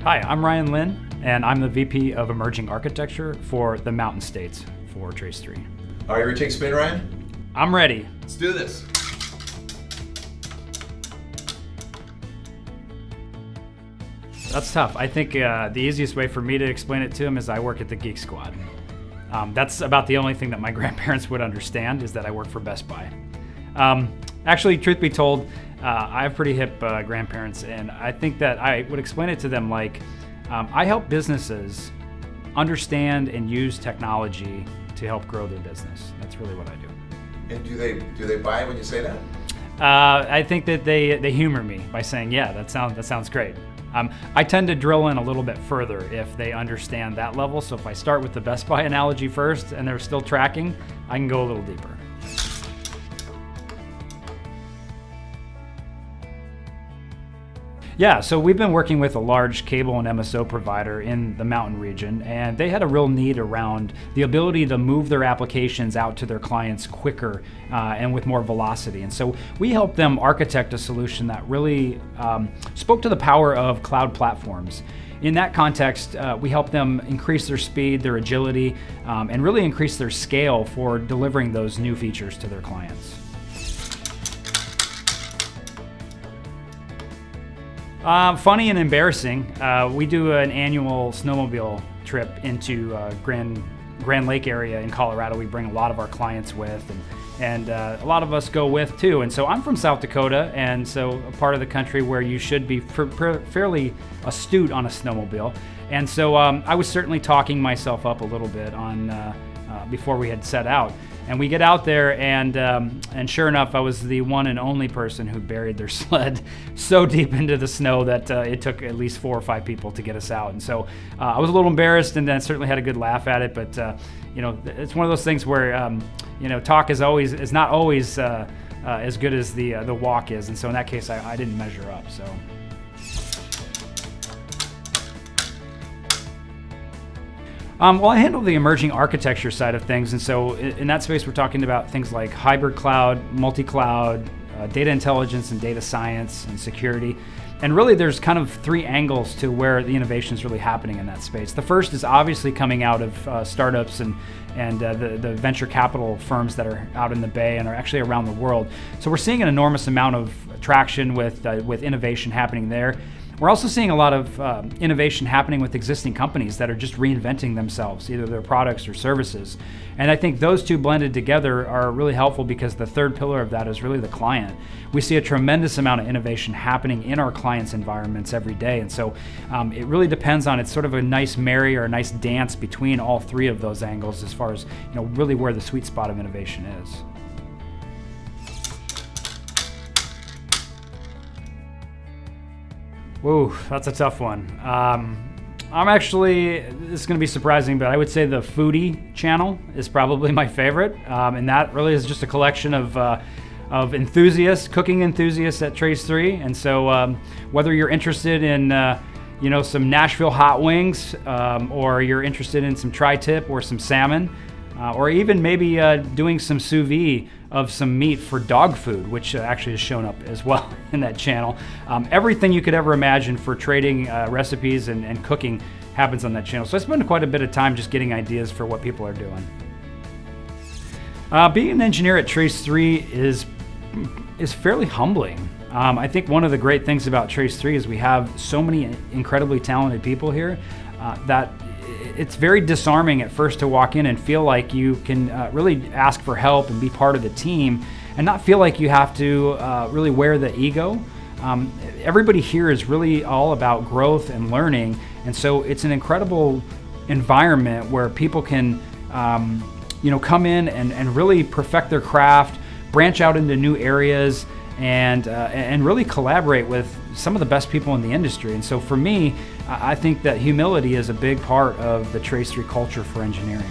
Hi, I'm Ryan Lynn, and I'm the VP of Emerging Architecture for the Mountain States for Trace 3. Are you ready to take a spin, Ryan? I'm ready. Let's do this. That's tough. I think the easiest way for me to explain it to him is I work at the Geek Squad. That's about the only thing that my grandparents would understand, is that I work for Best Buy. Actually, truth be told, I have pretty hip grandparents, and I think that I would explain it to them like, I help businesses understand and use technology to help grow their business. That's really what I do. And do they buy it when you say that? I think that they humor me by saying, yeah, that sounds great. I tend to drill in a little bit further if they understand that level. So if I start with the Best Buy analogy first and they're still tracking, I can go a little deeper. Yeah, so we've been working with a large cable and MSO provider in the mountain region, and they had a real need around the ability to move their applications out to their clients quicker and with more velocity. And so we helped them architect a solution that really spoke to the power of cloud platforms. In that context, we helped them increase their speed, their agility, and really increase their scale for delivering those new features to their clients. Funny and embarrassing. We do an annual snowmobile trip into Grand Lake area in Colorado. We bring a lot of our clients with, and a lot of us go with too. And so I'm from South Dakota, and so a part of the country where you should be fairly astute on a snowmobile. And so I was certainly talking myself up a little bit on before we had set out. And we get out there, and sure enough, I was the one and only person who buried their sled so deep into the snow that it took at least 4 or 5 people to get us out. And so I was a little embarrassed, and then certainly had a good laugh at it. But it's one of those things where talk is not always as good as the walk is. And so in that case, I didn't measure up. So. Well, I handle the emerging architecture side of things, and so in that space we're talking about things like hybrid cloud, multi-cloud, data intelligence and data science and security. And really there's kind of 3 angles to where the innovation is really happening in that space. The first is obviously coming out of startups and the venture capital firms that are out in the Bay and are actually around the world. So we're seeing an enormous amount of traction with innovation happening there. We're also seeing a lot of innovation happening with existing companies that are just reinventing themselves, either their products or services. And I think those two blended together are really helpful, because the third pillar of that is really the client. We see a tremendous amount of innovation happening in our clients' environments every day. And so it really depends on, it's sort of a nice marry or a nice dance between all 3 of those angles as far as really where the sweet spot of innovation is. Whoa, that's a tough one. I'm actually, this is going to be surprising, but I would say the foodie channel is probably my favorite, and that really is just a collection of enthusiasts, cooking enthusiasts at Trace 3. And so whether you're interested in some Nashville hot wings, or you're interested in some tri-tip or some salmon, or even maybe doing some sous vide of some meat for dog food, which actually has shown up as well in that channel. Everything you could ever imagine for trading recipes and cooking happens on that channel. So I spend quite a bit of time just getting ideas for what people are doing. Being an engineer at Trace 3 is fairly humbling. I think one of the great things about Trace 3 is we have so many incredibly talented people here that it's very disarming at first to walk in and feel like you can really ask for help and be part of the team, and not feel like you have to really wear the ego. Everybody here is really all about growth and learning, and so it's an incredible environment where people can come in and really perfect their craft, branch out into new areas, and really collaborate with some of the best people in the industry. And so for me, I think that humility is a big part of the Trace 3 culture for engineering.